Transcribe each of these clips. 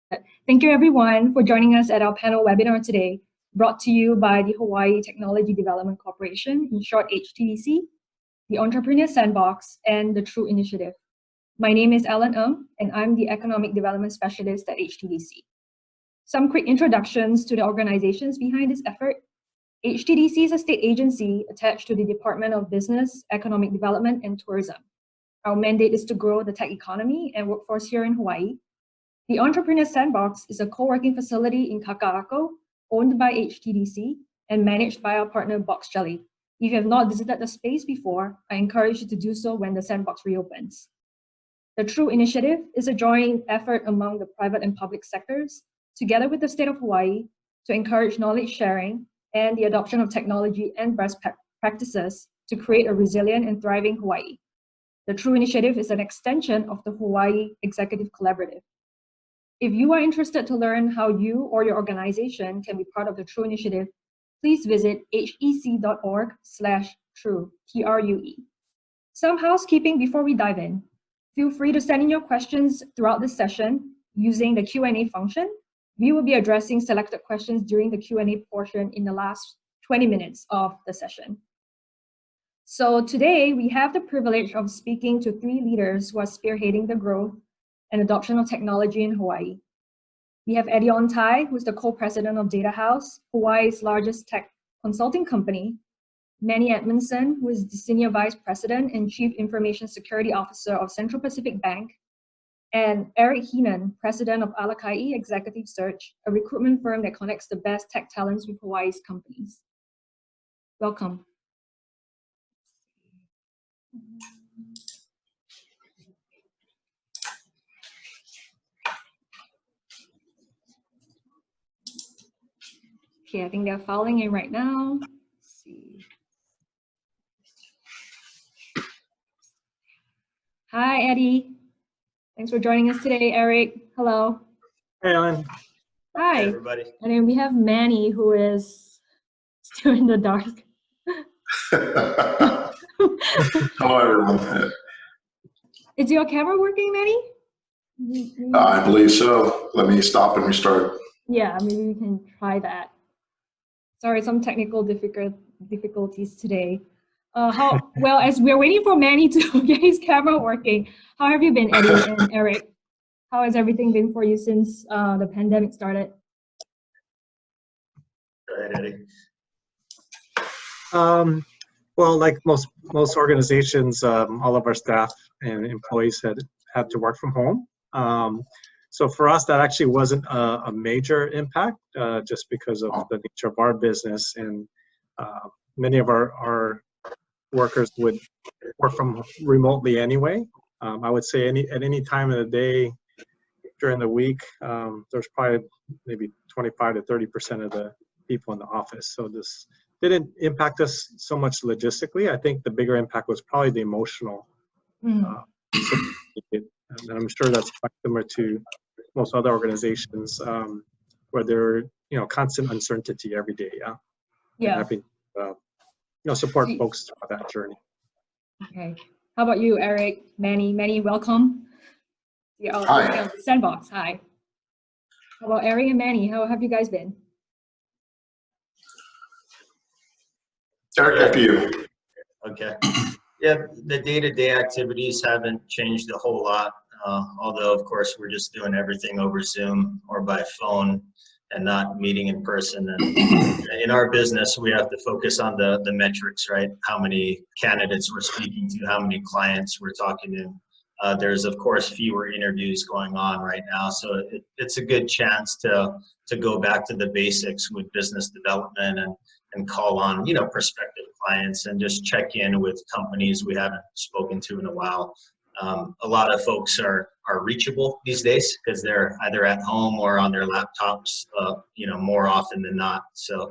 Thank you everyone for joining us at our panel webinar today, brought to you by the Hawaii Technology Development Corporation, in short HTDC, the Entrepreneur Sandbox, and the True Initiative. My name is Ellen Ng, and I'm the Economic Development Specialist at HTDC. Some quick introductions to the organizations behind this effort. HTDC is a state agency attached to the Department of Business, Economic Development, and Tourism. Our mandate is to grow the tech economy and workforce here in Hawaii. The Entrepreneur Sandbox is a co-working facility in Kaka'ako, owned by HTDC and managed by our partner Box Jelly. If you have not visited the space before, I encourage you to do so when the sandbox reopens. The True Initiative is a joint effort among the private and public sectors, together with the state of Hawaii, to encourage knowledge sharing and the adoption of technology and best practices to create a resilient and thriving Hawaii. The True Initiative is an extension of the Hawaii Executive Collaborative. If you are interested to learn how you or your organization can be part of the True Initiative, please visit hec.org/true, TRUE. Some housekeeping before we dive in. Feel free to send in your questions throughout this session using the Q&A function. We will be addressing selected questions during the Q&A portion in the last 20 minutes of the session. So today we have the privilege of speaking to three leaders who are spearheading the growth and adoption of technology in Hawaii. We have Eddie Ontai, who's the co-president of Datahouse, Hawaii's largest tech consulting company, Manny Edmondson, who is the senior vice president and chief information security officer of Central Pacific Bank, and Eric Heenan, president of Alaka'i Executive Search, a recruitment firm that connects the best tech talents with Hawaii's companies. Welcome. Okay, I think they're filing in right now. Let's see. Hi, Eddie. Thanks for joining us today, Eric. Hello. Hey, Ellen. Hi. Hey, everybody. And then we have Manny, who is still in the dark. Hello, everyone. Is your camera working, Manny? I believe so. Let me stop and restart. Yeah, maybe we can try that. Sorry, some technical difficulties today. Well, as we're waiting for Manny to get his camera working, how have you been, Eddie and Eric? How has everything been for you since the pandemic started? Go ahead, Eddie. Well, like most organizations, all of our staff and employees had to work from home. So for us, that actually wasn't a major impact, just because of the nature of our business, and many of our workers would work from remotely anyway. I would say at any time of the day during the week, there's probably maybe 25 to 30% of the people in the office. So this didn't impact us so much logistically. I think the bigger impact was probably the emotional. And I'm sure that's quite similar to most other organizations, where there are, constant uncertainty every day. Yeah. And having, support folks throughout that journey. Okay. How about you, Eric? Manny, welcome. Hi. Sandbox. Hi. How about Eric and Manny? How have you guys been? Eric, after you. Okay. Yeah, the day-to-day activities haven't changed a whole lot, although, of course, we're just doing everything over Zoom or by phone and not meeting in person. And in our business, we have to focus on the metrics, right? How many candidates we're speaking to, how many clients we're talking to. There's, of course, fewer interviews going on right now, so it's a good chance to go back to the basics with business development and call on, prospective clients and just check in with companies we haven't spoken to in a while. A lot of folks are reachable these days because they're either at home or on their laptops, more often than not. So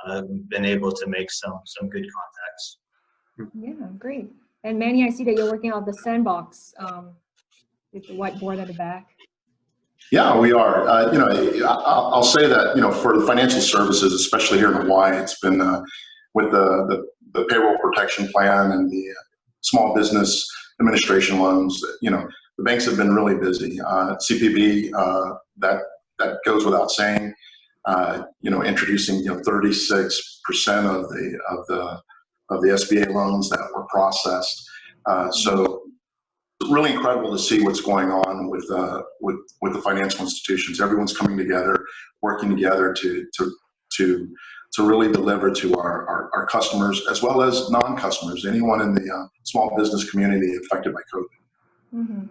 I've been able to make some good contacts. Yeah, great. And Manny, I see that you're working on the sandbox with the whiteboard at the back. Yeah, we are. I'll say that, for the financial services, especially here in Hawaii, it's been with the payroll protection plan and the small business administration loans, the banks have been really busy. CPB, that that goes without saying. Introducing 36% of the SBA loans that were processed. So it's really incredible to see what's going on with the financial institutions. Everyone's coming together, working together to really deliver to our customers as well as non-customers, anyone in the small business community affected by COVID. Mm-hmm.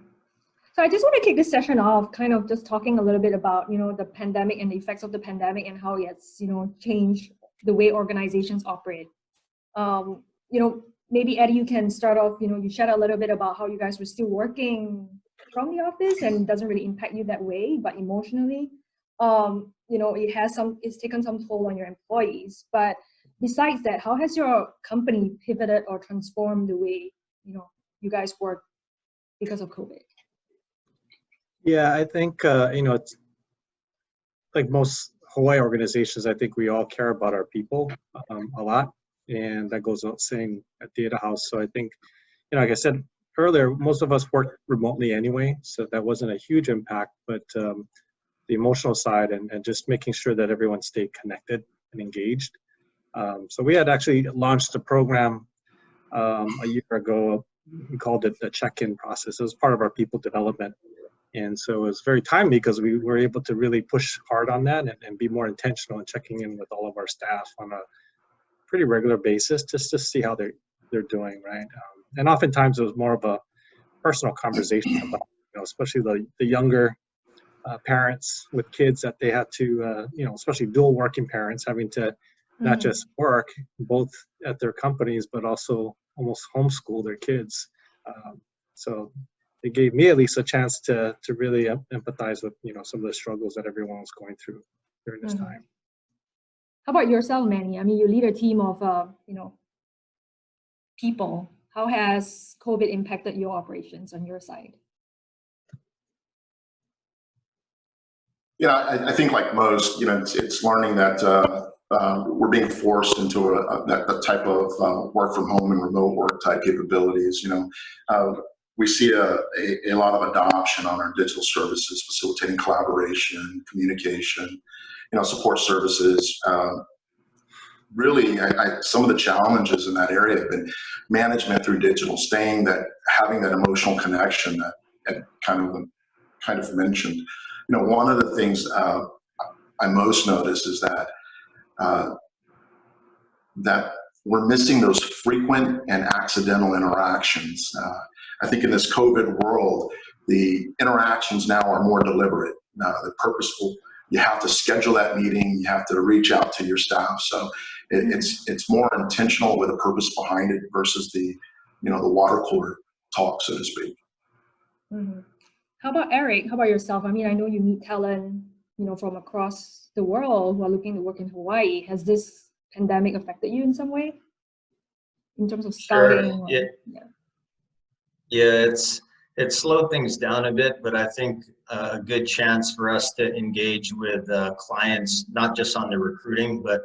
So I just want to kick this session off kind of just talking a little bit about, the pandemic and the effects of the pandemic and how it's, changed the way organizations operate. Maybe Eddie, you can start off, you shared a little bit about how you guys were still working from the office and it doesn't really impact you that way, but emotionally, it's taken some toll on your employees. But besides that, how has your company pivoted or transformed the way, you guys work because of COVID? Yeah, I think, it's like most Hawaii organizations, I think we all care about our people a lot. And that goes without saying at Datahouse. So I think, like I said earlier, most of us work remotely anyway. So that wasn't a huge impact, but the emotional side and just making sure that everyone stayed connected and engaged. So we had actually launched a program a year ago. We called it the check-in process. It was part of our people development. And so it was very timely because we were able to really push hard on that and be more intentional in checking in with all of our staff on a pretty regular basis just to see how they're doing, right? And oftentimes it was more of a personal conversation about, especially the younger parents with kids that they had to, especially dual working parents having to not just work both at their companies, but also almost homeschool their kids. So it gave me at least a chance to really empathize with, some of the struggles that everyone was going through during this time. How about yourself, Manny? I mean, you lead a team of, people. How has COVID impacted your operations on your side? Yeah, I think like most, it's learning that we're being forced into that type of work from home and remote work type capabilities. We see a lot of adoption on our digital services, facilitating collaboration, communication, support services. Really, some of the challenges in that area have been management through digital, having that emotional connection that Ed kind of mentioned. One of the things I most notice is that we're missing those frequent and accidental interactions. I think in this COVID world, the interactions now are more deliberate. They're purposeful. You have to schedule that meeting. You have to reach out to your staff. So it's more intentional with a purpose behind it versus the water cooler talk, so to speak. Mm-hmm. How about Eric? How about yourself? I mean, I know you meet talent, from across the world who are looking to work in Hawaii. Has this pandemic affected you in some way in terms of scouting? Sure. Yeah, it's slowed things down a bit, but I think a good chance for us to engage with clients, not just on the recruiting, but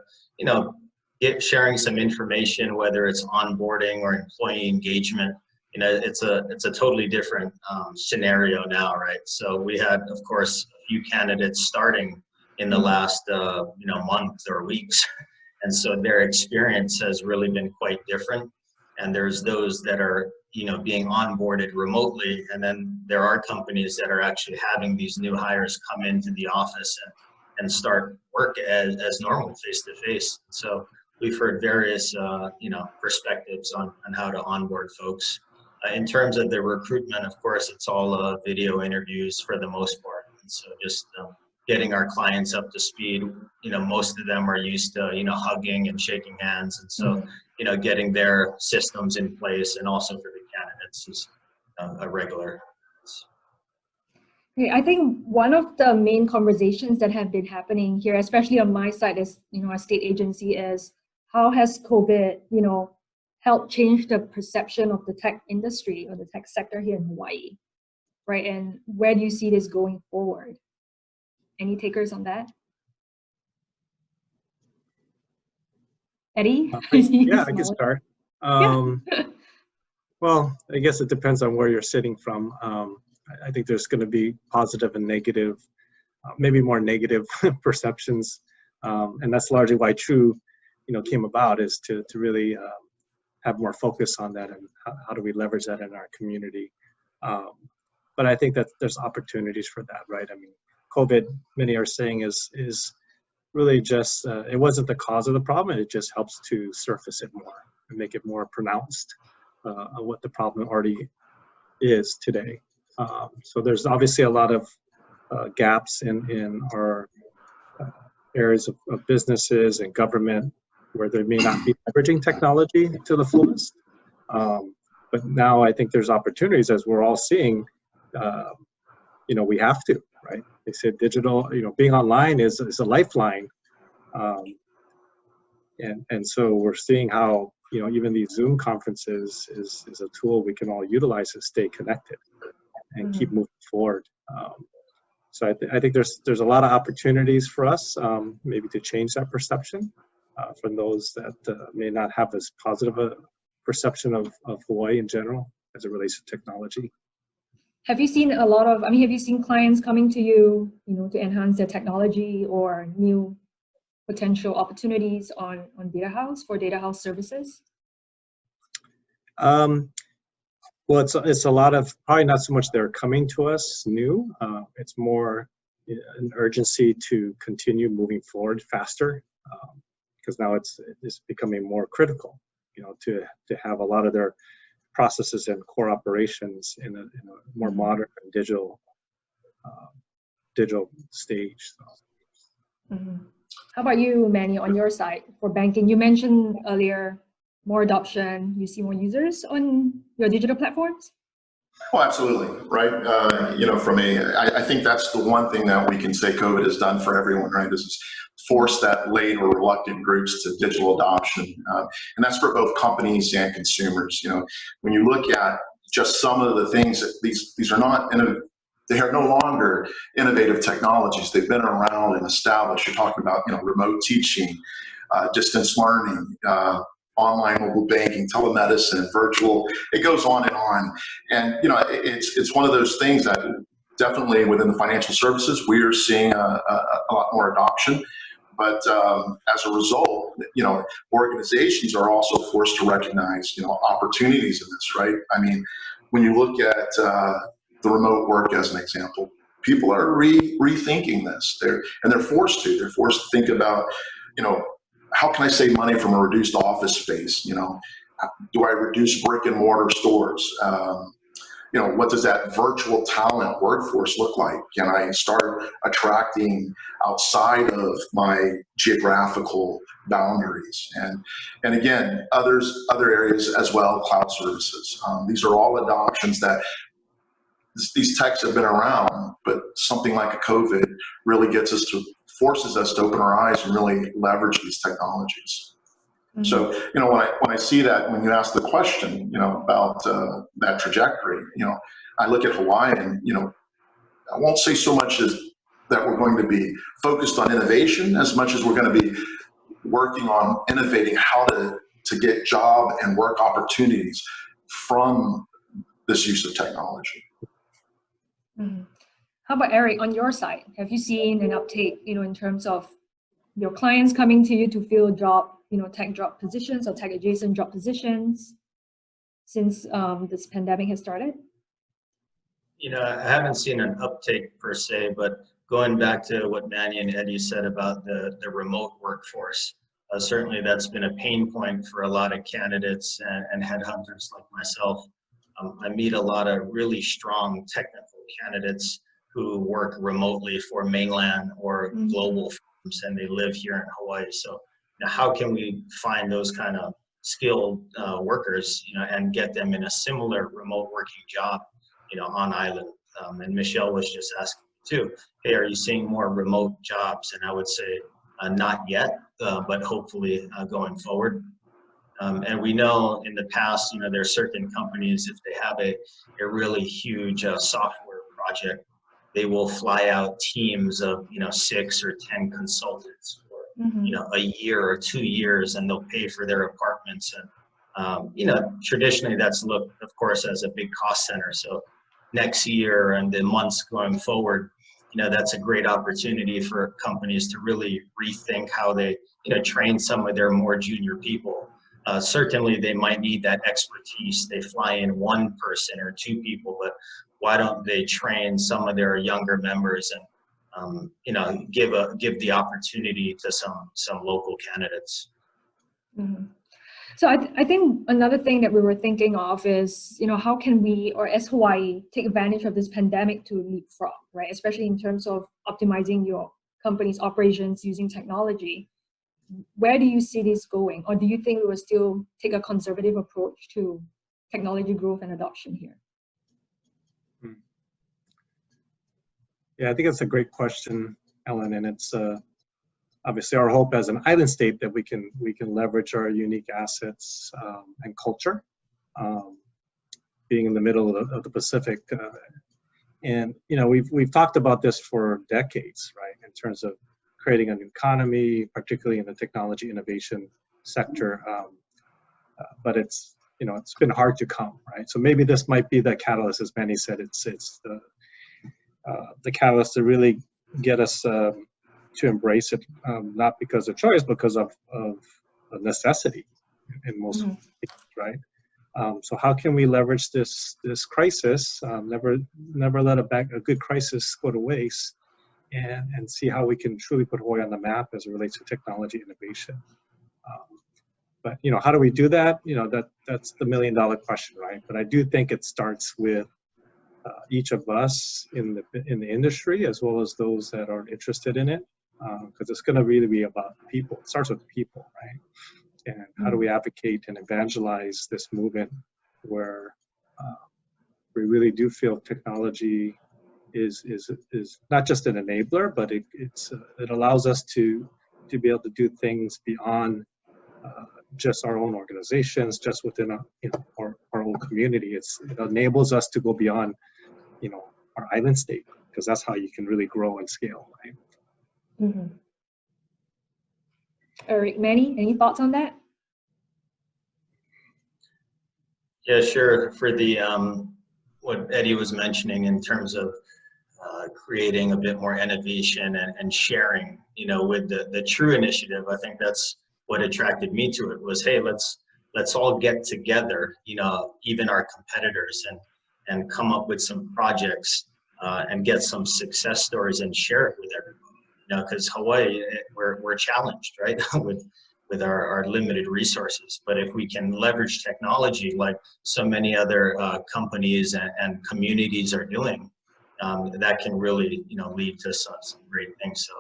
sharing some information, whether it's onboarding or employee engagement. It's a totally different scenario now, right? So we had, of course, a few candidates starting in the last month or weeks, and so their experience has really been quite different. And there's those that are being onboarded remotely, and then there are companies that are actually having these new hires come into the office and start work as normal, face to face. So we've heard various perspectives on how to onboard folks. In terms of the recruitment, of course, it's all video interviews for the most part. And so just getting our clients up to speed, most of them are used to, hugging and shaking hands. And so, getting their systems in place and also for the candidates is a regular. I think one of the main conversations that have been happening here, especially on my side as, a state agency, is how has COVID, helped change the perception of the tech industry or the tech sector here in Hawaii, right? And where do you see this going forward? Any takers on that? Eddie? Yeah, I can start. Well, I guess it depends on where you're sitting from. I think there's going to be positive and negative maybe more negative perceptions. And that's largely why True, came about, is to really have more focus on that, and how do we leverage that in our community. But I think that there's opportunities for that, right? I mean, COVID, many are saying, is really just, it wasn't the cause of the problem. It just helps to surface it more and make it more pronounced of what the problem already is today. So there's obviously a lot of gaps in our areas of businesses and government where they may not be leveraging technology to the fullest. But now I think there's opportunities, as we're all seeing. We have to, right? They said digital, being online is a lifeline. And so we're seeing how, even these Zoom conferences is a tool we can all utilize to stay connected and keep moving forward. So I think there's a lot of opportunities for us, maybe to change that perception from those that may not have as positive a perception of Hawaii in general as it relates to technology. Have you seen have you seen clients coming to you, to enhance their technology or new potential opportunities on Datahouse for Datahouse services? Well, it's a lot of, probably not so much they're coming to us new. It's more an urgency to continue moving forward faster, because now it's becoming more critical, to have a lot of their processes and core operations in a more modern and digital stage. So. How about you, Manny, on your side for banking? You mentioned earlier more adoption. You see more users on your digital platforms? Oh, absolutely, right? I think that's the one thing that we can say COVID has done for everyone, right? This is force that late or reluctant groups to digital adoption. And that's for both companies and consumers. When you look at just some of the things that these are not innovative, they are no longer innovative technologies. They've been around and established. You're talking about, remote teaching, distance learning, online mobile banking, telemedicine, virtual, it goes on and on. And, it's one of those things that definitely within the financial services, we are seeing a lot more adoption. But as a result, organizations are also forced to recognize, opportunities in this, right? I mean, when you look at the remote work as an example, people are rethinking this. They're forced to. They're forced to think about, how can I save money from a reduced office space? Do I reduce brick and mortar stores? What does that virtual talent workforce look like? Can I start attracting outside of my geographical boundaries? And again, other areas as well, cloud services. These are all adoptions that these techs have been around, but something like a COVID really forces us to open our eyes and really leverage these technologies. So, when I see that, when you ask the question, about that trajectory, I look at Hawaii and, I won't say so much as that we're going to be focused on innovation as much as we're going to be working on innovating how to get job and work opportunities from this use of technology. How about Eric, on your side? Have you seen an uptake, in terms of your clients coming to you to fill tech job positions or tech adjacent job positions since this pandemic has started? I haven't seen an uptake per se, but going back to what Manny and Eddie said about the remote workforce, certainly that's been a pain point for a lot of candidates and headhunters like myself. I meet a lot of really strong technical candidates who work remotely for mainland or global firms, and they live here in Hawaii. So how can we find those kind of skilled workers, and get them in a similar remote working job, on island? And Michelle was just asking too, hey, are you seeing more remote jobs? And I would say not yet, but hopefully going forward. And we know in the past, there are certain companies, if they have a really huge software project, they will fly out teams of 6 or 10 consultants for a year or 2 years, and they'll pay for their apartments. And traditionally that's looked, of course, as a big cost center. So next year and the months going forward, that's a great opportunity for companies to really rethink how they, train some of their more junior people. Certainly they might need that expertise. They fly in one person or two people, but why don't they train some of their younger members and, give the opportunity to some local candidates. Mm-hmm. So I think another thing that we were thinking of is, how can we, or as Hawaii, take advantage of this pandemic to leapfrog, right? Especially in terms of optimizing your company's operations using technology. Where do you see this going? Or do you think we will still take a conservative approach to technology growth and adoption here? Yeah, I think that's a great question, Ellen, and it's obviously our hope as an island state that we can leverage our unique assets and culture, being in the middle of the Pacific, and we've talked about this for decades, right? In terms of creating a new economy, particularly in the technology innovation sector, but it's been hard to come, right? So maybe this might be the catalyst, as Manny said. It's the catalyst to really get us to embrace it, not because of choice, because of necessity in most cases, right? So how can we leverage this crisis? Never let a good crisis go to waste, and see how we can truly put Hawaii on the map as it relates to technology innovation. But how do we do that? That's the million-dollar question, right? But I do think it starts with each of us in the industry, as well as those that are interested in it, because it's going to really be about people. It starts with people, right? And how do we advocate and evangelize this movement where we really do feel technology is not just an enabler, but it allows us to be able to do things beyond just our own organizations, just within our own community. It enables us to go beyond our island state, because that's how you can really grow and scale, right? Mm-hmm. All right, Manny, any thoughts on that? Yeah, sure. For the what Eddie was mentioning in terms of creating a bit more innovation and sharing, with the True Initiative, I think that's what attracted me to it. Was, hey, let's all get together, even our competitors, and come up with some projects and get some success stories and share it with everyone. Because Hawaii, we're challenged, right, with our limited resources. But if we can leverage technology like so many other companies and communities are doing, that can really, lead to some great things. So,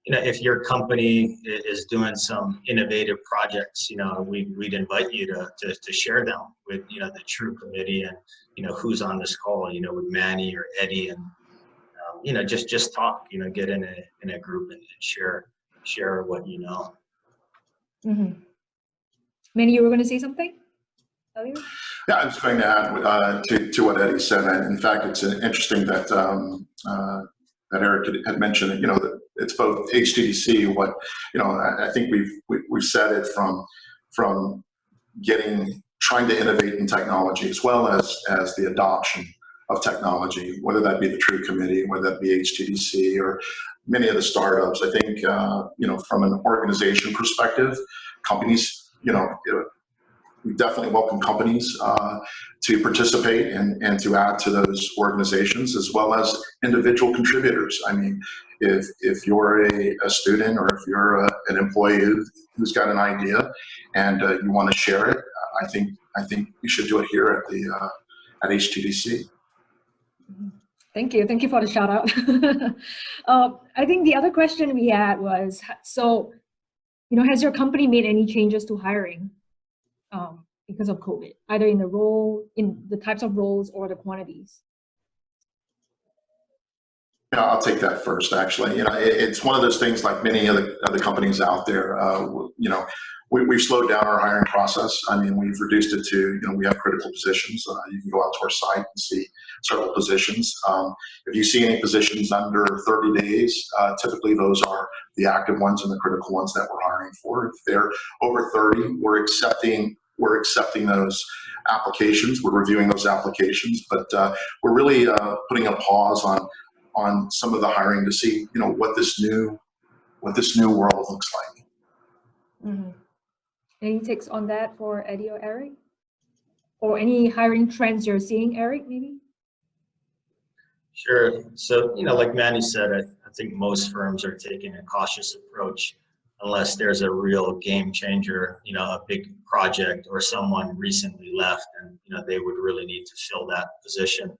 if your company is doing some innovative projects, we'd invite you to share them with, the True Committee and, who's on this call, with Manny or Eddie, and, just talk, get in a group and share what you know. Mm-hmm. Manny, you were going to say something? Yeah, I was going to add to what Eddie said. In fact, it's interesting that that Eric had mentioned that that it's both HTDC. What I think we've said it from trying to innovate in technology, as well as the adoption of technology, whether that be the True Committee, whether that be HTDC, or many of the startups. I think from an organization perspective, companies, we definitely welcome companies to participate and to add to those organizations, as well as individual contributors. I mean, if you're a student, or if you're an employee who's got an idea and you want to share it, I think you should do it here at HTDC. Thank you for the shout out. I think the other question we had was, so has your company made any changes to hiring because of COVID, either in the types of roles or the quantities? I'll take that first. Actually, it's one of those things, like many other companies out there. We've slowed down our hiring process. I mean, we've reduced it to, we have critical positions. You can go out to our site and see several positions. If you see any positions under 30 days, typically those are the active ones and the critical ones that we're hiring for. If they're over 30, we're accepting those applications. We're reviewing those applications, but we're really putting a pause on some of the hiring to see, what this new world looks like. Mm-hmm. Any takes on that for Eddie or Eric? Or any hiring trends you're seeing, Eric, maybe? Sure. So, like Manny said, I think most firms are taking a cautious approach unless there's a real game changer, a big project or someone recently left and, they would really need to fill that position.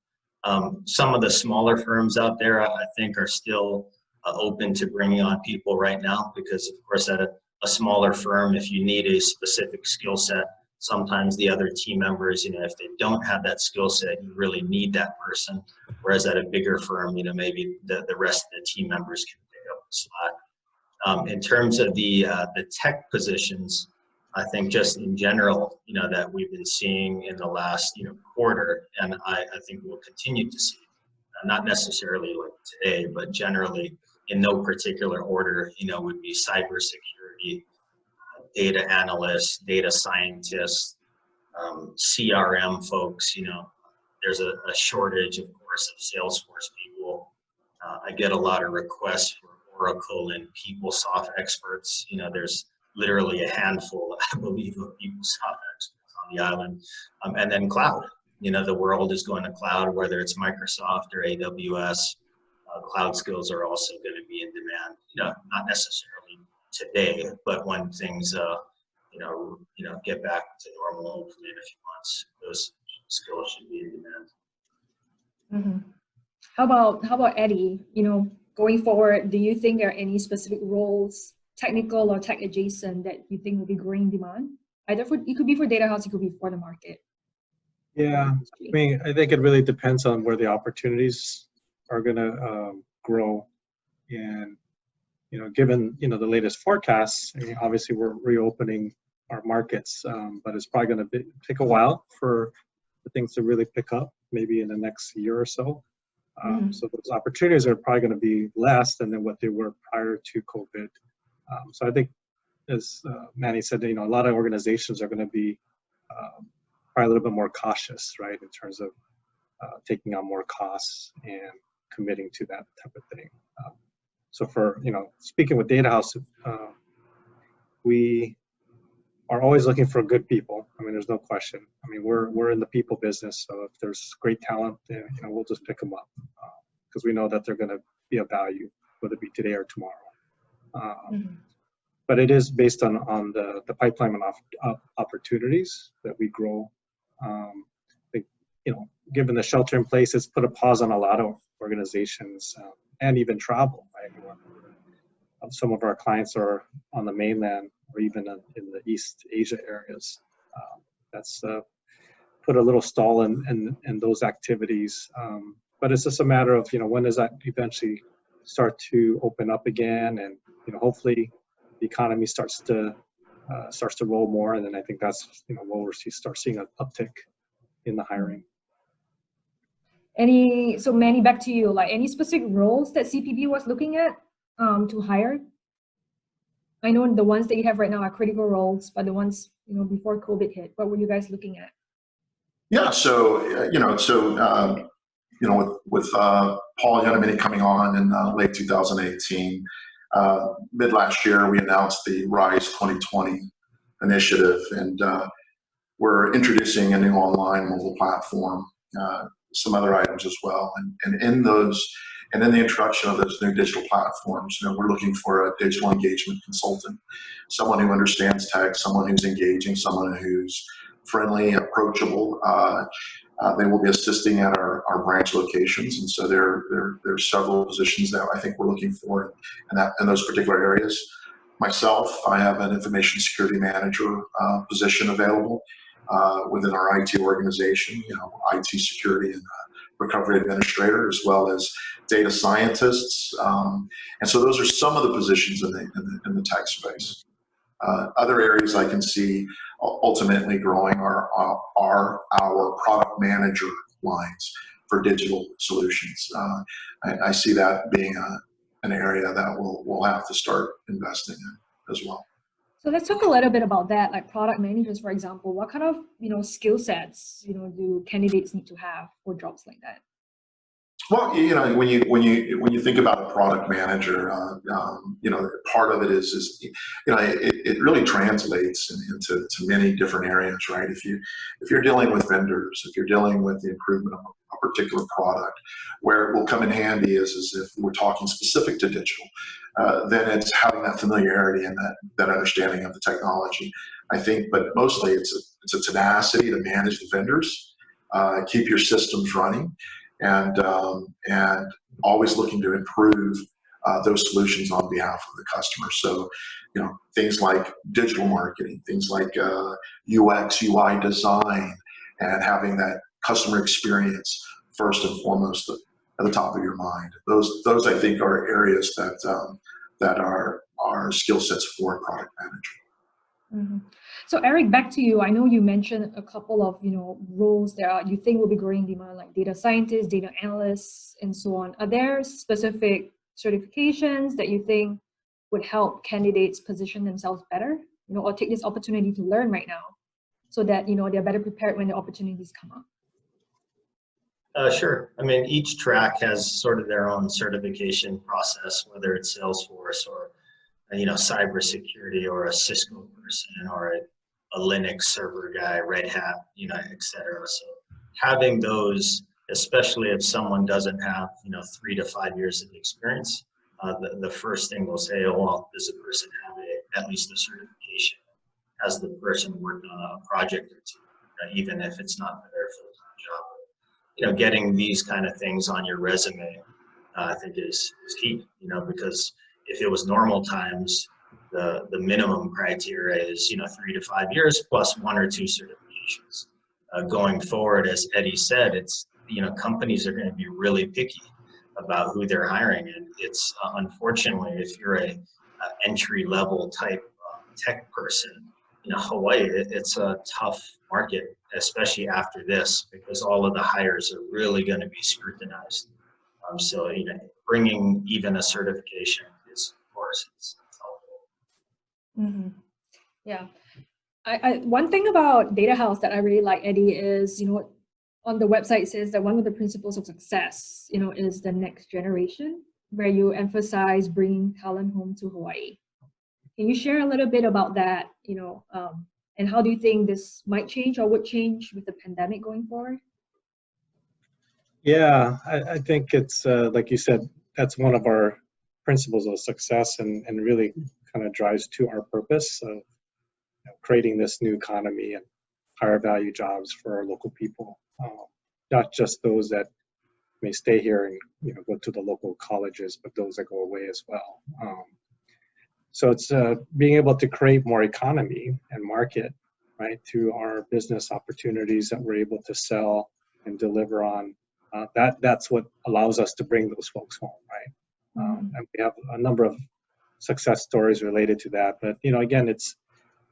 Some of the smaller firms out there, I think, are still open to bringing on people right now because, of course, at a smaller firm, if you need a specific skill set, sometimes the other team members, if they don't have that skill set, you really need that person. Whereas at a bigger firm, maybe the rest of the team members can pick up the slack. In terms of the tech positions, I think just in general, that we've been seeing in the last, quarter, and I think we'll continue to see, not necessarily like today, but generally in no particular order, would be cybersecurity, data analysts, data scientists, CRM folks. There's a shortage, of course, of Salesforce people. I get a lot of requests for Oracle and PeopleSoft experts. There's literally a handful, I believe, of PeopleSoft experts on the island. And then cloud. The world is going to cloud, whether it's Microsoft or AWS. Cloud skills are also going to be in demand. Not necessarily today, but when things, get back to normal, hopefully in a few months, those skills should be in demand. Mm-hmm. How about Eddie? Going forward, do you think there are any specific roles, technical or tech adjacent, that you think will be growing in demand? It could be for Datahouse, it could be for the market. Yeah, I think it really depends on where the opportunities are going to grow, and given the latest forecasts, obviously we're reopening our markets, but it's probably going to take a while for the things to really pick up, maybe in the next year or so. So those opportunities are probably going to be less than what they were prior to COVID. So I think, as Manny said, a lot of organizations are going to be probably a little bit more cautious, right, in terms of taking on more costs and committing to that type of thing. So for, speaking with Datahouse, we are always looking for good people. There's no question. We're in the people business, so if there's great talent, we'll just pick them up because we know that they're going to be of value, whether it be today or tomorrow. But it is based on the pipeline of opportunities that we grow. I think, given the shelter in place, it's put a pause on a lot of organizations and even travel, right? Some of our clients are on the mainland or even in the East Asia areas. That's put a little stall in those activities. But it's just a matter of, when does that eventually start to open up again, and hopefully the economy starts to roll more, and then I think that's where we'll start seeing an uptick in the hiring. So Manny, back to you. Like, any specific roles that CPB was looking at to hire? I know the ones that you have right now are critical roles, but the ones before COVID hit, what were you guys looking at? Yeah, so with Paul Yonamini coming on in late 2018, mid last year we announced the Rise 2020 initiative, and we're introducing a new online mobile platform, some other items as well, and in the introduction of those new digital platforms, we're looking for a digital engagement consultant, someone who understands tech, someone who's engaging, someone who's friendly, approachable. They will be assisting at our branch locations, and so there are several positions that I think we're looking for in those particular areas. Myself, I have an information security manager position available within our IT organization, IT security and recovery administrator, as well as data scientists. And so those are some of the positions in the tech space. Other areas I can see ultimately growing are our product manager lines for digital solutions. I see that being an area that we'll have to start investing in as well. So let's talk a little bit about that, like product managers, for example. What kind of skill sets do candidates need to have for jobs like that? Well, when you think about a product manager, part of it is it really translates into many different areas, right? If you're dealing with vendors, if you're dealing with the improvement of a particular product, where it will come in handy is if we're talking specific to digital, then it's having that familiarity and that understanding of the technology, I think. But mostly it's a tenacity to manage the vendors, keep your systems running, and always looking to improve those solutions on behalf of the customer. So, things like digital marketing, things like UX, UI design, and having that customer experience first and foremost at the top of your mind. Those I think are areas that are skill sets for a product manager. Mm-hmm. So Eric, back to you. I know you mentioned a couple of roles that you think will be growing demand, like data scientists, data analysts, and so on. Are there specific certifications that you think would help candidates position themselves better, or take this opportunity to learn right now, so that they're better prepared when the opportunities come up? Sure. I mean, each track has sort of their own certification process, whether it's Salesforce or cybersecurity, or a Cisco person, or a Linux server guy, Red Hat, et cetera. So having those, especially if someone doesn't have 3 to 5 years of experience, the first thing we'll say, oh, well, does the person have at least a certification? Has the person worked on a project or two, even if it's not for their full-time job? Getting these kind of things on your resume, I think is key, because if it was normal times, the minimum criteria is 3 to 5 years plus 1 or 2 certifications. Going forward, as Eddie said, it's companies are going to be really picky about who they're hiring, and it's unfortunately, if you're a entry level type tech person, Hawaii, it's a tough market, especially after this, because all of the hires are really going to be scrutinized. So bringing even a certification is, of course, it's helpful. Mm-hmm. Yeah. One thing about Datahouse that I really like, Eddie, is on the website it says that one of the principles of success is the next generation, where you emphasize bringing talent home to Hawaii. Can you share a little bit about that, and how do you think this might change or would change with the pandemic going forward? Yeah, I think it's like you said, that's one of our principles of success, and really kind of drives to our purpose of creating this new economy and higher value jobs for our local people, not just those that may stay here and go to the local colleges, but those that go away as well. So it's being able to create more economy and market, right, through our business opportunities that we're able to sell and deliver on. That's what allows us to bring those folks home, right? And we have a number of success stories related to that. But again,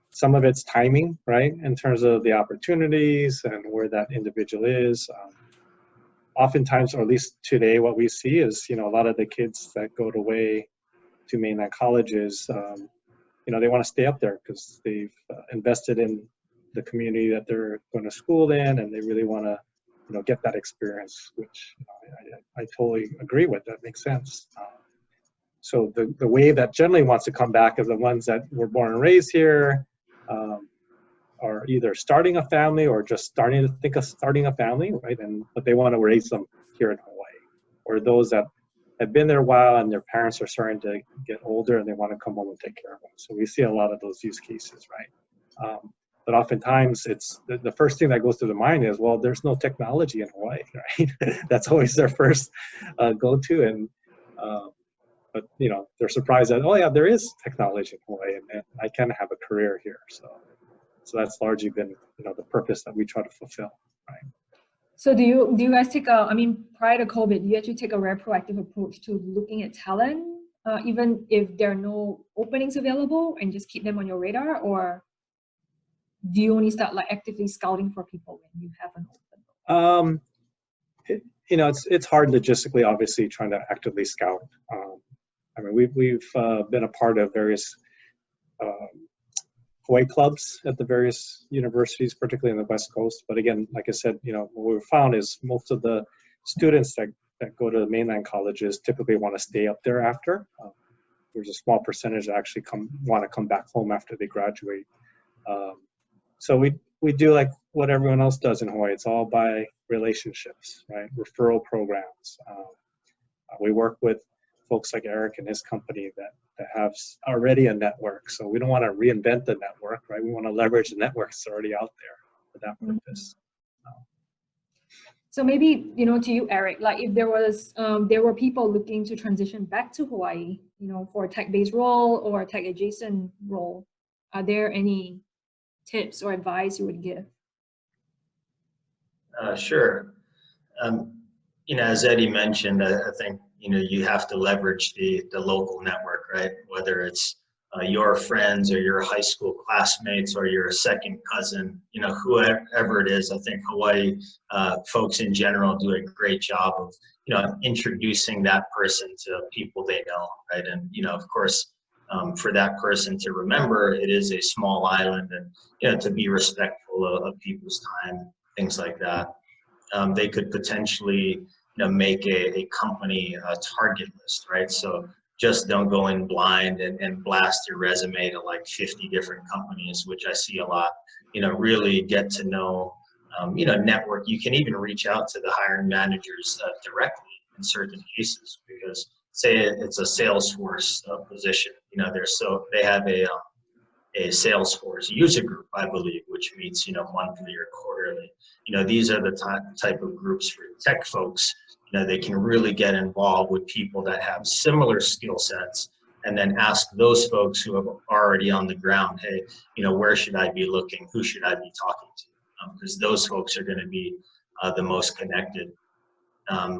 some of it's timing, right, in terms of the opportunities and where that individual is. Oftentimes, or at least today, what we see is a lot of the kids that go away to mainland colleges, they want to stay up there because they've invested in the community that they're going to school in, and they really want to get that experience, which I totally agree with. That makes sense. So the wave that generally wants to come back is the ones that were born and raised here, are either starting a family or just starting to think of starting a family, right? But they want to raise them here in Hawaii, or those that have been there a while and their parents are starting to get older and they want to come home and take care of them. So we see a lot of those use cases, right? But oftentimes it's the first thing that goes through the mind is, well, there's no technology in Hawaii, right? That's always their first go-to. And but they're surprised that, oh yeah, there is technology in Hawaii, and I can have a career here. So that's largely been the purpose that we try to fulfill, right? So do you guys take prior to COVID, you actually take a very proactive approach to looking at talent, even if there are no openings available, and just keep them on your radar, or do you only start actively scouting for people when you have an open? It's hard logistically, obviously, trying to actively scout. We've been a part of various Hawaii clubs at the various universities, particularly on the West Coast. But again, like I said, what we've found is most of the students that that go to the mainland colleges typically want to stay up there after. There's a small percentage that actually want to come back home after they graduate. So we do like what everyone else does in Hawaii. It's all by relationships, right? Referral programs. We work with folks like Eric and his company that have already a network. So we don't want to reinvent the network, right? We want to leverage the network that's already out there for that purpose. So maybe, to you, Eric, like if there were people looking to transition back to Hawaii, for a tech-based role or a tech-adjacent role, are there any tips or advice you would give? Sure. As Eddie mentioned, I think, you have to leverage the local network, right? Whether it's your friends or your high school classmates or your second cousin, whoever it is. I think Hawaii folks in general do a great job of, introducing that person to people they know, right? And, of course, for that person to remember it is a small island and, to be respectful of people's time, things like that. They could potentially, make a company target list, right? So just don't go in blind and blast your resume to like 50 different companies, which I see a lot. Really get to know, network. You can even reach out to the hiring managers directly in certain cases, because say it's a Salesforce position, they have a Salesforce user group, I believe, which meets, monthly or quarterly. These are the type of groups for tech folks. They can really get involved with people that have similar skill sets, and then ask those folks who are already on the ground, hey, where should I be looking? Who should I be talking to? Because those folks are going to be the most connected.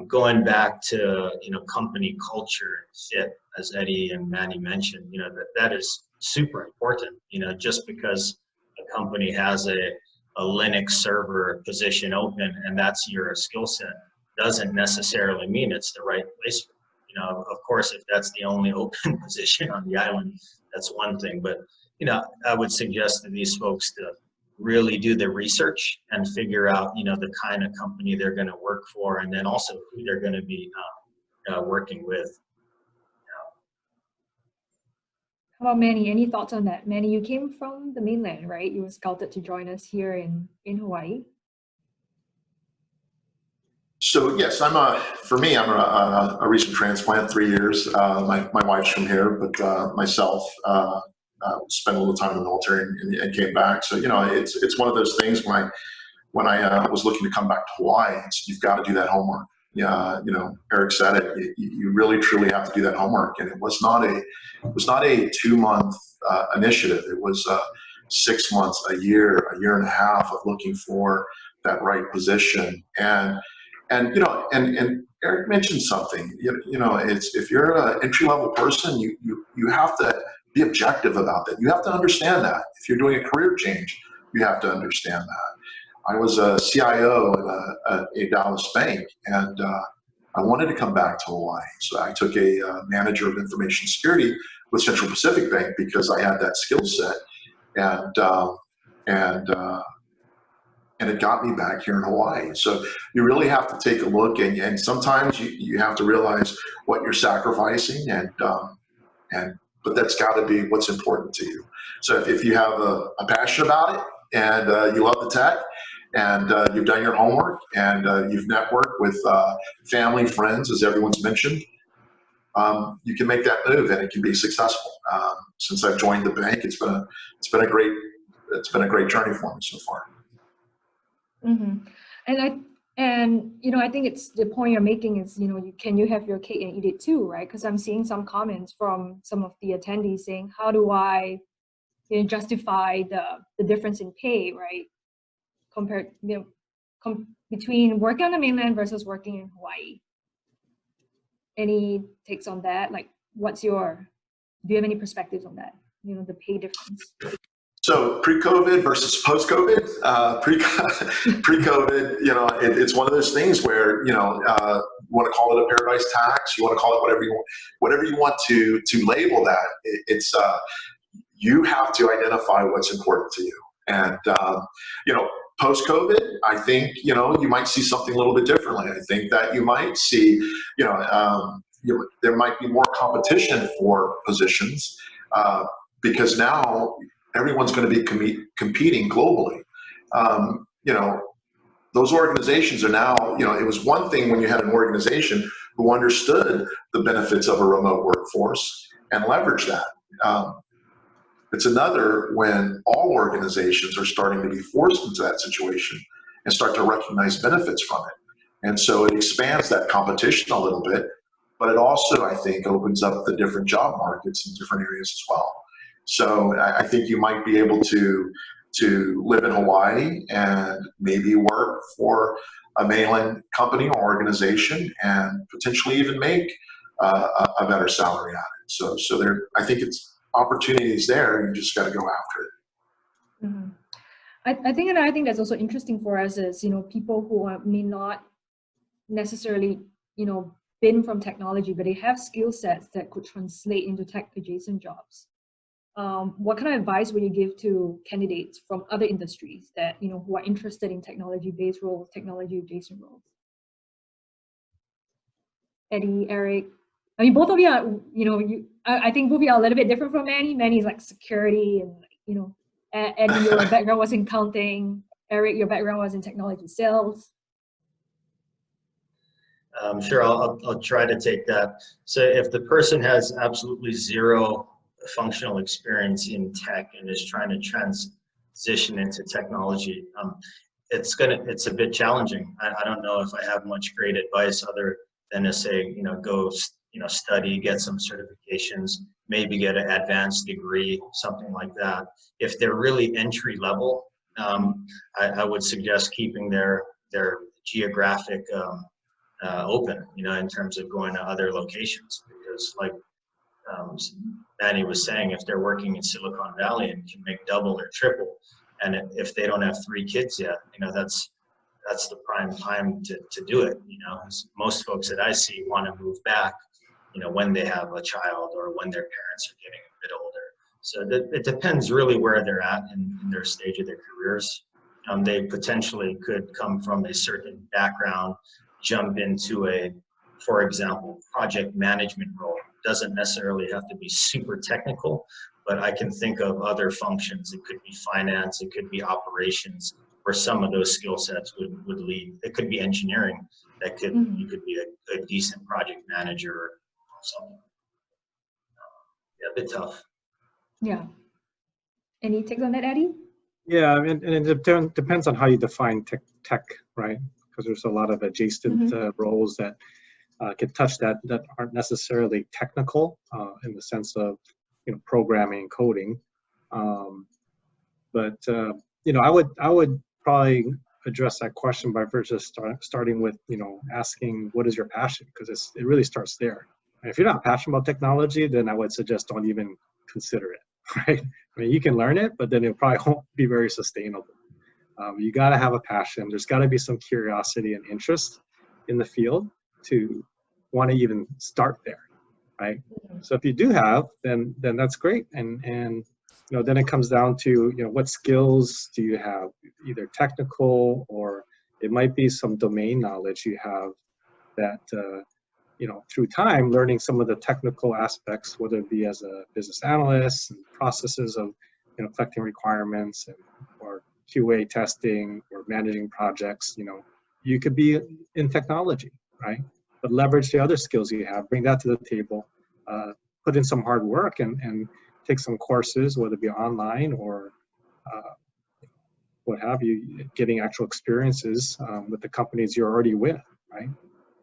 Going back to, company culture and fit, as Eddie and Manny mentioned, that is super important. Just because a company has a Linux server position open and that's your skill set doesn't necessarily mean it's the right place for you. Of course, if that's the only open position on the island, that's one thing. But, I would suggest to these folks to really do the research and figure out, the kind of company they're going to work for, and then also who they're going to be working with. How about Manny? Any thoughts on that? Manny, you came from the mainland, right? You were scouted to join us here in Hawaii. So yes, I'm a recent transplant, 3 years. My wife's from here, but myself spent a little time in the military and came back. So it's one of those things when I was looking to come back to Hawaii, you've got to do that homework. Yeah, Eric said it. You really truly have to do that homework, and it was not a 2-month initiative. It was 6 months, a year and a half of looking for that right position. And Eric mentioned something. It's if you're an entry-level person, you have to be objective about that. You have to understand that. If you're doing a career change, you have to understand that. I was a CIO at a Dallas bank, and I wanted to come back to Hawaii. So I took a manager of information security with Central Pacific Bank because I had that skill set, and it got me back here in Hawaii. So you really have to take a look, and sometimes you have to realize what you're sacrificing, but that's got to be what's important to you. So if you have a passion about it, and you love the tech, and you've done your homework, and you've networked with family, friends, as everyone's mentioned, you can make that move, and it can be successful. Since I've joined the bank, it's been a great journey for me so far. Mm-hmm. And I think it's the point you're making is, can you have your cake and eat it too, right? Because I'm seeing some comments from some of the attendees saying, how do I justify the difference in pay, right? Compared, between working on the mainland versus working in Hawaii. Any takes on that? Like, do you have any perspectives on that? The pay difference. So pre-COVID versus post-COVID. Pre-COVID, it's one of those things where you want to call it a paradise tax. You want to call it whatever you want to label that. It's you have to identify what's important to you. And post-COVID, I think, you might see something a little bit differently. I think that you might see, there might be more competition for positions because now everyone's going to be competing globally. Those organizations are now, it was one thing when you had an organization who understood the benefits of a remote workforce and leveraged that. It's another when all organizations are starting to be forced into that situation and start to recognize benefits from it. And so it expands that competition a little bit, but it also, I think, opens up the different job markets in different areas as well. So I think you might be able to live in Hawaii and maybe work for a mainland company or organization and potentially even make a better salary out of it. So there, I think it's opportunities there. You just got to go after it. Mm-hmm. I think another thing that's also interesting for us is, people who may not necessarily, been from technology, but they have skill sets that could translate into tech adjacent jobs. What kind of advice would you give to candidates from other industries that, who are interested in technology-based roles, technology-adjacent roles? Eddie, Eric, I mean, both of you are, I think both of you are a little bit different from Manny. Manny's like security and, Eddie, your background was in accounting. Eric, your background was in technology sales. Sure, I'll try to take that. So if the person has absolutely zero functional experience in tech and is trying to transition into technology, it's a bit challenging. I don't know if I have much great advice other than to say, go, study, get some certifications, maybe get an advanced degree, something like that. If they're really entry level, I would suggest keeping their geographic open, in terms of going to other locations, because like Manny was saying, if they're working in Silicon Valley and can make double or triple, and if they don't have 3 kids yet, that's the prime time to do it. Most folks that I see want to move back, when they have a child or when their parents are getting a bit older. So it depends really where they're at in their stage of their careers. They potentially could come from a certain background, jump into for example, project management role. Doesn't necessarily have to be super technical, but I can think of other functions. It could be finance, it could be operations, where some of those skill sets would lead. It could be engineering. That could you could be a decent project manager or something. Yeah, a bit tough. Yeah. Any takes on that, Eddie? Yeah, and it depends on how you define tech, right? Because there's a lot of adjacent roles that can touch that aren't necessarily technical in the sense of programming and coding. But I would probably address that question by first just starting with asking what is your passion, because it really starts there. And if you're not passionate about technology, then I would suggest don't even consider it, right? I mean, you can learn it, but then it probably won't be very sustainable. You got to have a passion. There's got to be some curiosity and interest in the field to want to even start there, right? So if you do have, then that's great. And then it comes down to what skills do you have, either technical or it might be some domain knowledge you have that through time learning some of the technical aspects, whether it be as a business analyst and processes of collecting requirements or QA testing or managing projects. You could be in technology, right? But leverage the other skills you have, bring that to the table, put in some hard work and take some courses, whether it be online or what have you, getting actual experiences with the companies you're already with, right?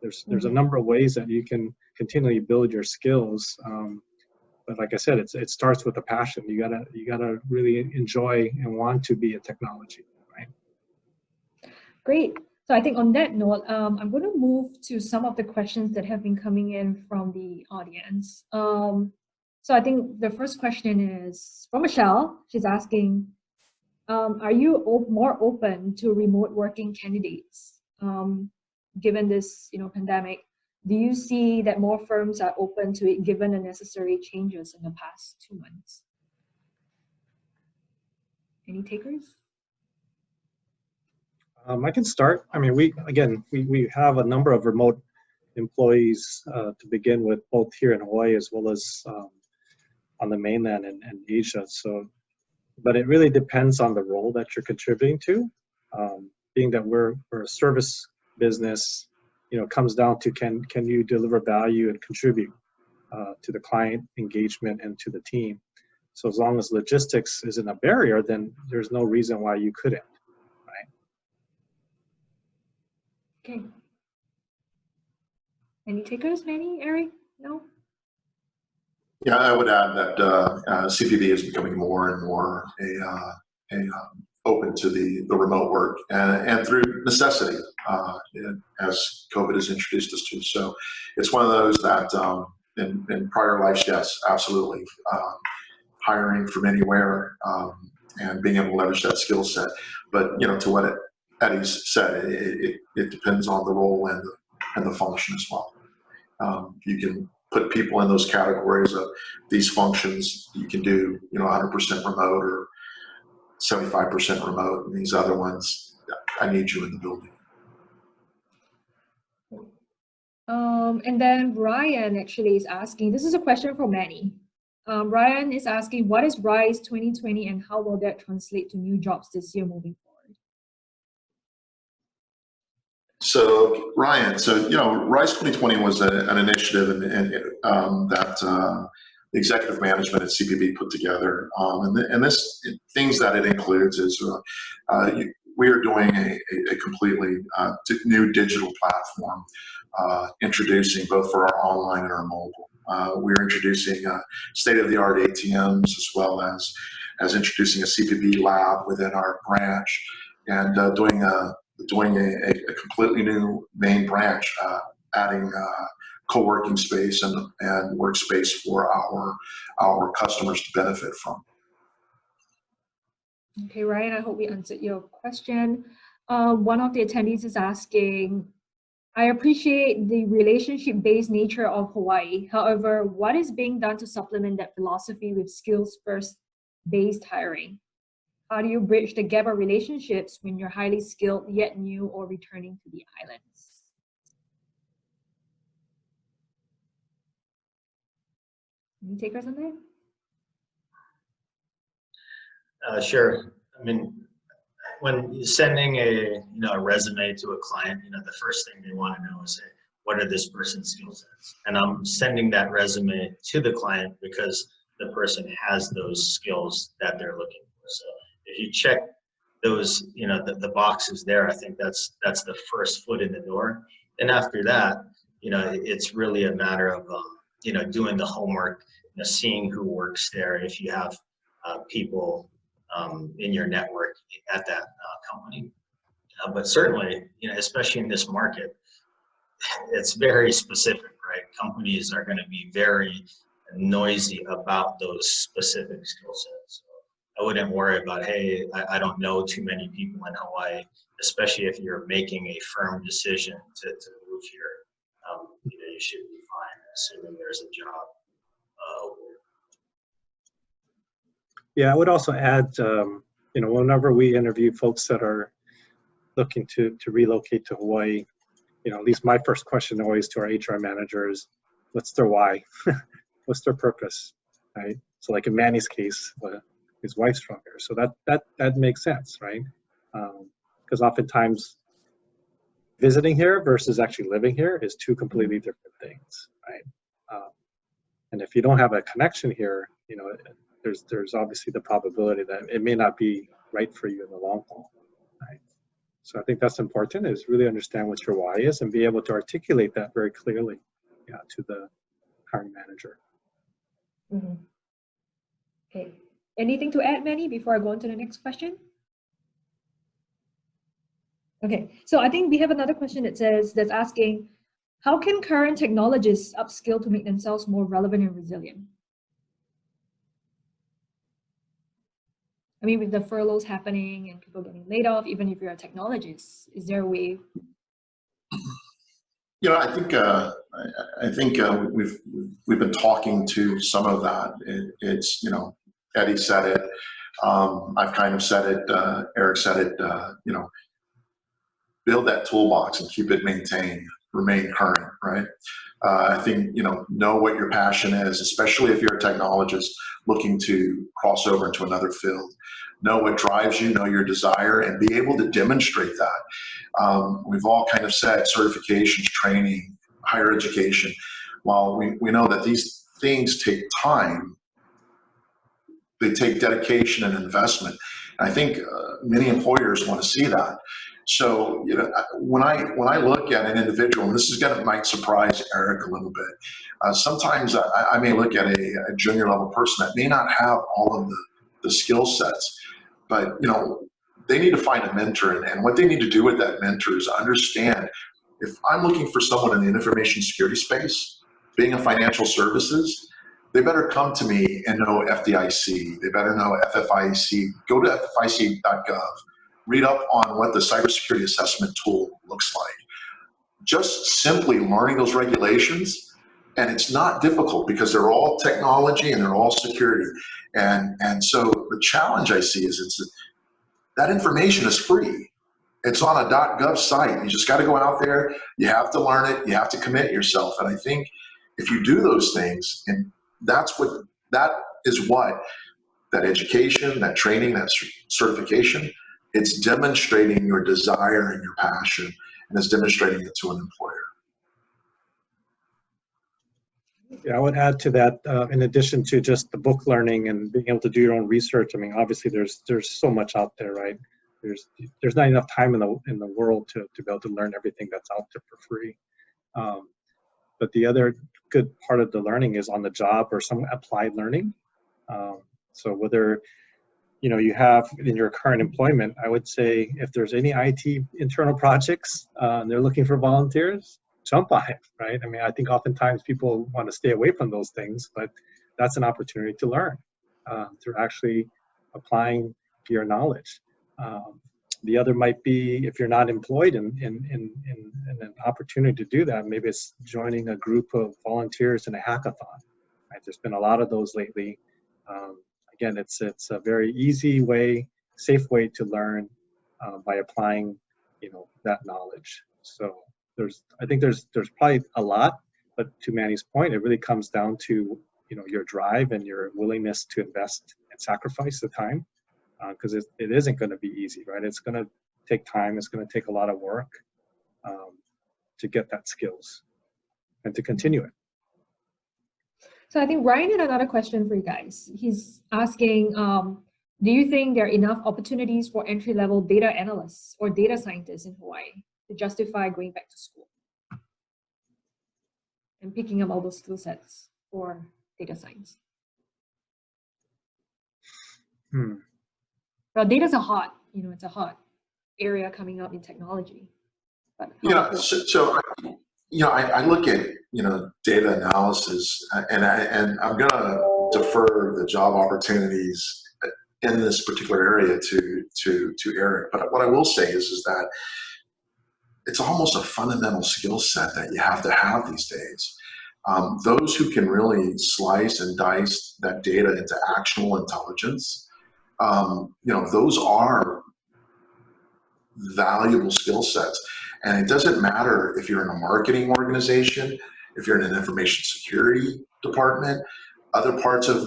There's a number of ways that you can continually build your skills. But like I said, it starts with a passion. You gotta really enjoy and want to be in technology, right? Great. So I think on that note, I'm going to move to some of the questions that have been coming in from the audience. So I think the first question is from Michelle. She's asking, are you more open to remote working candidates given this pandemic? Do you see that more firms are open to it given the necessary changes in the past 2 months? Any takers? I can start. I mean, we have a number of remote employees to begin with, both here in Hawaii as well as on the mainland and Asia. So, but it really depends on the role that you're contributing to. Being that we're a service business, comes down to can you deliver value and contribute to the client engagement and to the team. So as long as logistics isn't a barrier, then there's no reason why you couldn't, right? Okay. Any takers, Manny, Eric? No? Yeah, I would add that CPB is becoming more and more open to the remote work and through necessity, as COVID has introduced us to. So it's one of those that in prior lives, yes, absolutely. Hiring from anywhere and being able to leverage that skill set. But to what Eddie's said, it depends on the role and the function as well. You can put people in those categories of these functions. You can do 100% remote or 75% remote, and these other ones, I need you in the building. And then Ryan actually is asking, this is a question for Manny. Ryan is asking, what is RISE 2020 and how will that translate to new jobs this year moving forward? So Ryan, RISE 2020 was an initiative that the executive management at CPB put together. And this things that it includes is we are doing a completely new digital platform, introducing both for our online and our mobile. We're introducing state-of-the-art ATMs as well as introducing a CPB lab within our branch, and doing a completely new main branch, adding co-working space and workspace for our customers to benefit from. Okay, Ryan, I hope we answered your question. One of the attendees is asking, I appreciate the relationship-based nature of Hawaii. However, what is being done to supplement that philosophy with skills-first-based hiring? How do you bridge the gap of relationships when you're highly skilled yet new or returning to the islands? Can you take us on that? Sure. I mean, when you're sending a resume to a client, the first thing they want to know is, what are this person's skill sets? And I'm sending that resume to the client because the person has those skills that they're looking for. So if you check those, the boxes there, I think that's the first foot in the door. And after that, it's really a matter of doing the homework, seeing who works there. If you have people in your network at that company. But certainly, especially in this market, it's very specific, right? Companies are going to be very noisy about those specific skill sets. So I wouldn't worry about, hey, I don't know too many people in Hawaii, especially if you're making a firm decision to move here. You should be fine, assuming there's a job open. Yeah, I would also add, whenever we interview folks that are looking to relocate to Hawaii, at least my first question always to our HR manager is, what's their why? What's their purpose, right? So like in Manny's case, his wife's from here. So that makes sense, right? Because oftentimes visiting here versus actually living here is two completely different things, right? And if you don't have a connection here, there's obviously the probability that it may not be right for you in the long haul, right? So I think that's important, is really understand what your why is and be able to articulate that very clearly to the hiring manager. Mm-hmm. Okay. Anything to add, Manny, before I go on to the next question? Okay, so I think we have another question that's asking, how can current technologists upskill to make themselves more relevant and resilient? I mean, with the furloughs happening and people getting laid off, even if you're a technologist, is there a way? I think we've been talking to some of that. It's Eddie said it. I've kind of said it. Eric said it. build that toolbox and keep it maintained, remain current, right? I think, know what your passion is, especially if you're a technologist looking to cross over into another field. Know what drives you, know your desire, and be able to demonstrate that. We've all kind of said certifications, training, higher education. While we know that these things take time, they take dedication and investment. And I think many employers want to see that. So, when I look at an individual, and this is might surprise Eric a little bit. Sometimes I may look at a junior level person that may not have all of the skill sets, but they need to find a mentor, and what they need to do with that mentor is understand, if I'm looking for someone in the information security space, being a financial services, they better come to me and know FDIC. They better know FFIC. Go to FFIC.gov. Read up on what the cybersecurity assessment tool looks like. Just simply learning those regulations, and it's not difficult because they're all technology and they're all security. And so the challenge I see is that information is free. It's on a .gov site. You just got to go out there. You have to learn it. You have to commit yourself. And I think if you do those things, and that is what that education, that training, that certification, it's demonstrating your desire and your passion, and it's demonstrating it to an employer. Yeah, I would add to that, in addition to just the book learning and being able to do your own research. I mean, obviously there's so much out there, right? There's not enough time in the world to be able to learn everything that's out there for free. But the other good part of the learning is on the job or some applied learning. So whether you have in your current employment, I would say if there's any IT internal projects and they're looking for volunteers, jump on it, right? I mean, I think oftentimes people want to stay away from those things, but that's an opportunity to learn through actually applying your knowledge. The other might be if you're not employed in an opportunity to do that, maybe it's joining a group of volunteers in a hackathon. Right? There's been a lot of those lately. Again, it's a very easy way, safe way to learn by applying, that knowledge. So I think there's probably a lot, but to Manny's point, it really comes down to your drive and your willingness to invest and sacrifice the time, because it isn't going to be easy, right? It's going to take time. It's going to take a lot of work to get that skills and to continue it. So I think Ryan had another question for you guys. He's asking, do you think there are enough opportunities for entry-level data analysts or data scientists in Hawaii to justify going back to school and picking up all those skill sets for data science? Well, data's it's a hot area coming up in technology. But Yeah, so I look at data analysis, and I'm going to defer the job opportunities in this particular area to Eric. But what I will say is that it's almost a fundamental skill set that you have to have these days. Those who can really slice and dice that data into actionable intelligence, those are valuable skill sets. And it doesn't matter if you're in a marketing organization, if you're in an information security department, other parts of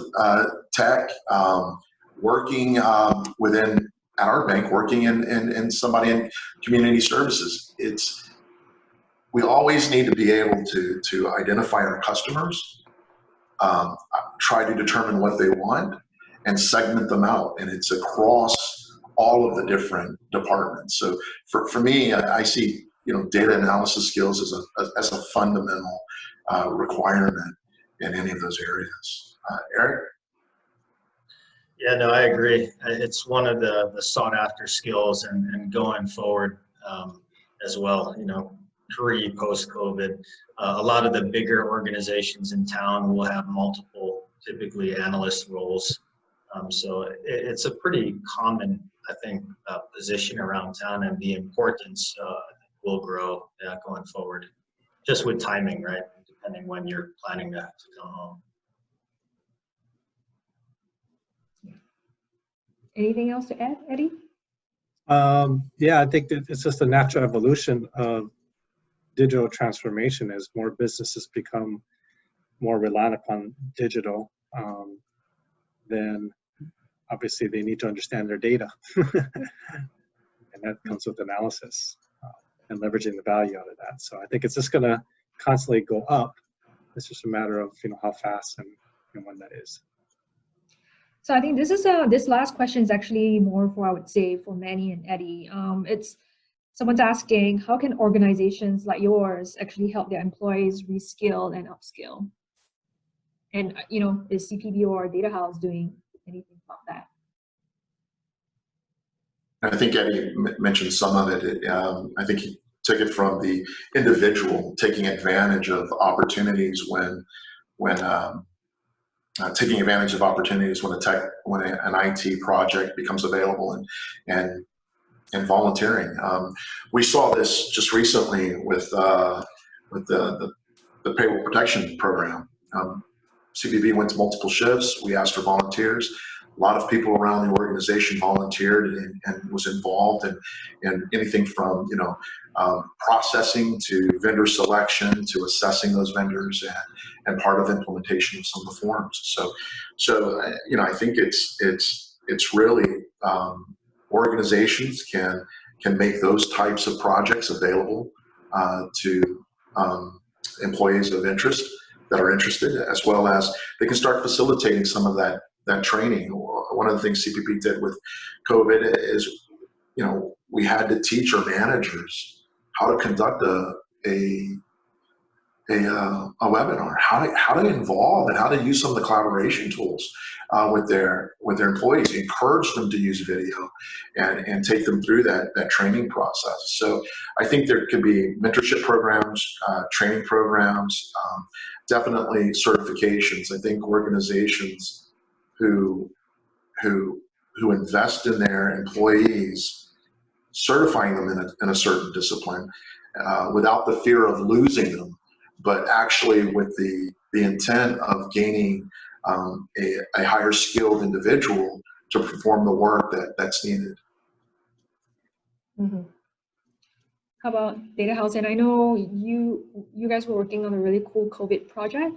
tech, working within at our bank, working in somebody in community services. We always need to be able to identify our customers, try to determine what they want, and segment them out. And it's across all of the different departments. So for me, I see data analysis skills as a fundamental requirement in any of those areas. Eric? Yeah, no, I agree. It's one of the sought after skills and going forward as well, post-COVID. A lot of the bigger organizations in town will have multiple, typically analyst roles. So it's a pretty common, I think, position around town, and the importance will grow going forward, just with timing, right? Depending when you're planning to come home. Anything else to add, Eddie? Yeah, I think that it's just a natural evolution of digital transformation as more businesses become more reliant upon digital. Then obviously they need to understand their data, and that comes with analysis and leveraging the value out of that. So I think it's just going to constantly go up. It's just a matter of how fast and when that is. So I think this last question is actually more for, I would say, for Manny and Eddie. It's someone's asking, how can organizations like yours actually help their employees reskill and upskill? And is CPB or Datahouse doing anything about that? I think Eddie mentioned some of it. I think he took it from the individual taking advantage of opportunities when taking advantage of opportunities when an IT project becomes available and volunteering. We saw this just recently with the payroll protection program. CPB went to multiple shifts. We asked for volunteers. A lot of people around the organization volunteered and was involved in anything from processing to vendor selection to assessing those vendors and part of implementation of some of the forms. So I think it's really organizations can make those types of projects available to employees of interest that are interested, as well as they can start facilitating some of that training. One of the things CPP did with COVID is, we had to teach our managers how to conduct a webinar, how to involve and how to use some of the collaboration tools with their employees, encourage them to use video and take them through that training process. So I think there could be mentorship programs, training programs, definitely certifications. I think organizations who invest in their employees, certifying them in a certain discipline without the fear of losing them, but actually with the intent of gaining a higher skilled individual to perform the work that's needed. Mm-hmm. How about Datahouse? And I know you guys were working on a really cool COVID project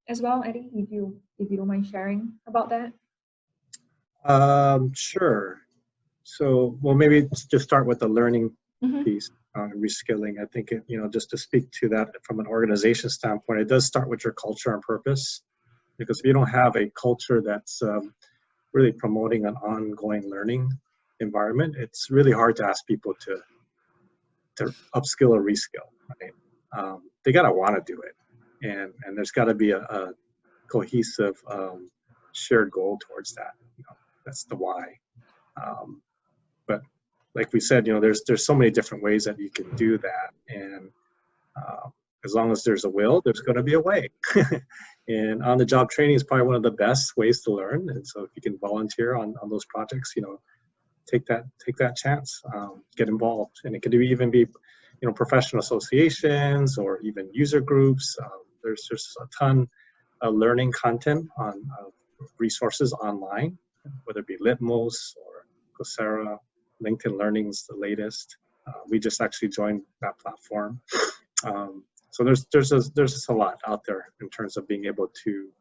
as well, Eddie, if you don't mind sharing about that. Sure. So, well, maybe just start with the learning piece on reskilling. I think, just to speak to that from an organization standpoint, it does start with your culture and purpose, because if you don't have a culture that's really promoting an ongoing learning environment, it's really hard to ask people to upskill or reskill, right? They got to want to do it. And there's got to be a cohesive shared goal towards that. That's the why. But like we said, there's so many different ways that you can do that. And as long as there's a will, there's going to be a way. And on-the-job training is probably one of the best ways to learn. And so if you can volunteer on those projects, take that chance, get involved. And it could even be, professional associations or even user groups. There's just a ton of learning content on resources online, whether it be Litmos or Coursera, LinkedIn Learning's the latest. We just actually joined that platform. So there's just a lot out there in terms of being able to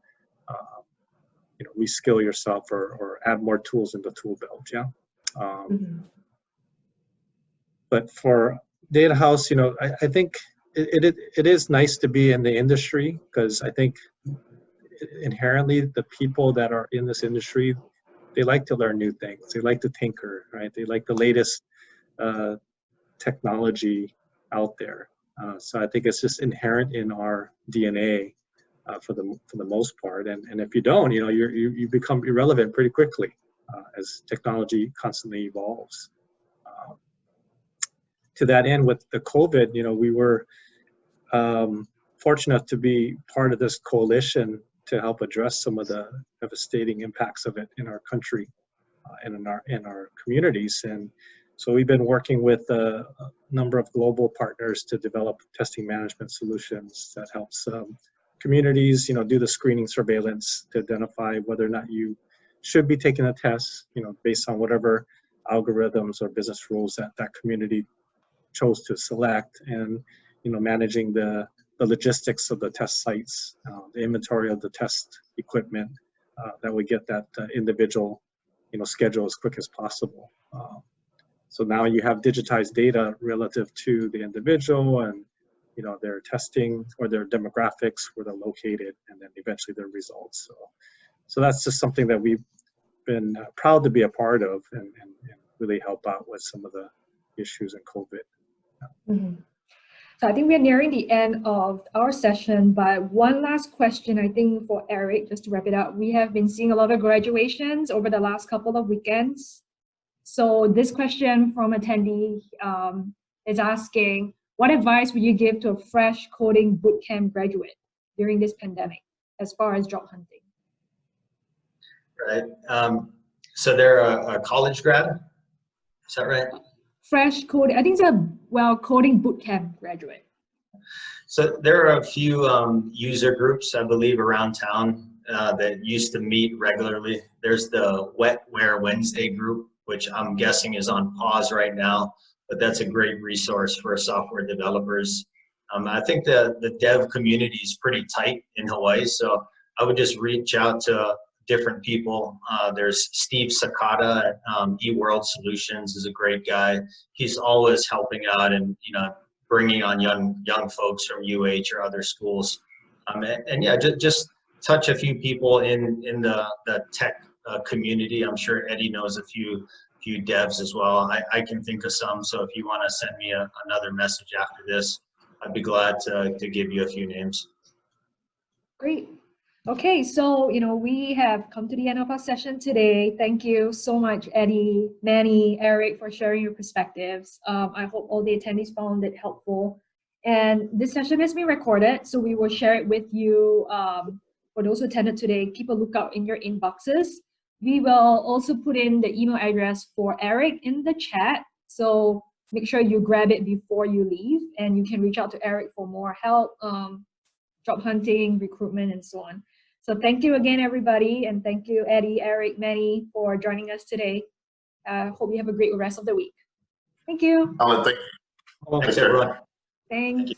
reskill yourself or add more tools in the tool belt. Yeah. But for Datahouse, I think it is nice to be in the industry, because I think inherently the people that are in this industry, they like to learn new things. They like to tinker, right? They like the latest technology out there. So I think it's just inherent in our DNA for the most part. And if you don't, you become irrelevant pretty quickly as technology constantly evolves. To that end, with the COVID, we were fortunate to be part of this coalition to help address some of the devastating impacts of it in our country and in our communities. And so we've been working with a number of global partners to develop testing management solutions that helps communities, do the screening surveillance to identify whether or not you should be taking a test, based on whatever algorithms or business rules that that community chose to select, and managing the logistics of the test sites, the inventory of the test equipment, that we get that individual schedule as quick as possible. So now you have digitized data relative to the individual and their testing or their demographics, where they're located, and then eventually their results. So that's just something that we've been proud to be a part of, and really help out with some of the issues in COVID. Mm-hmm. So I think we're nearing the end of our session, but one last question, I think, for Eric, just to wrap it up. We have been seeing a lot of graduations over the last couple of weekends. So this question from attendee is asking, what advice would you give to a fresh coding bootcamp graduate during this pandemic as far as job hunting? Right. So they're a college grad, is that right? Fresh coding, I think it's coding bootcamp graduate. So there are a few user groups, I believe, around town that used to meet regularly. There's the Wetware Wednesday group, which I'm guessing is on pause right now, but that's a great resource for software developers. I think the dev community is pretty tight in Hawaii, so I would just reach out to different people. There's Steve Sakata at eWorld Solutions, is a great guy. He's always helping out and bringing on young folks from UH or other schools. And yeah, just touch a few people in the tech community. I'm sure Eddie knows a few devs as well. I can think of some, so if you want to send me another message after this, I'd be glad to give you a few names. Great. Okay, so we have come to the end of our session today. Thank you so much, Eddie, Manny, Eric, for sharing your perspectives. I hope all the attendees found it helpful. And this session has been recorded, so we will share it with you. For those who attended today, keep a lookout in your inboxes. We will also put in the email address for Eric in the chat, so make sure you grab it before you leave, and you can reach out to Eric for more help, job hunting, recruitment, and so on. So thank you again, everybody, and thank you, Eddie, Eric, Manny, for joining us today. Hope you have a great rest of the week. Thank you. Alan, thank you. Thanks, everyone. Thanks.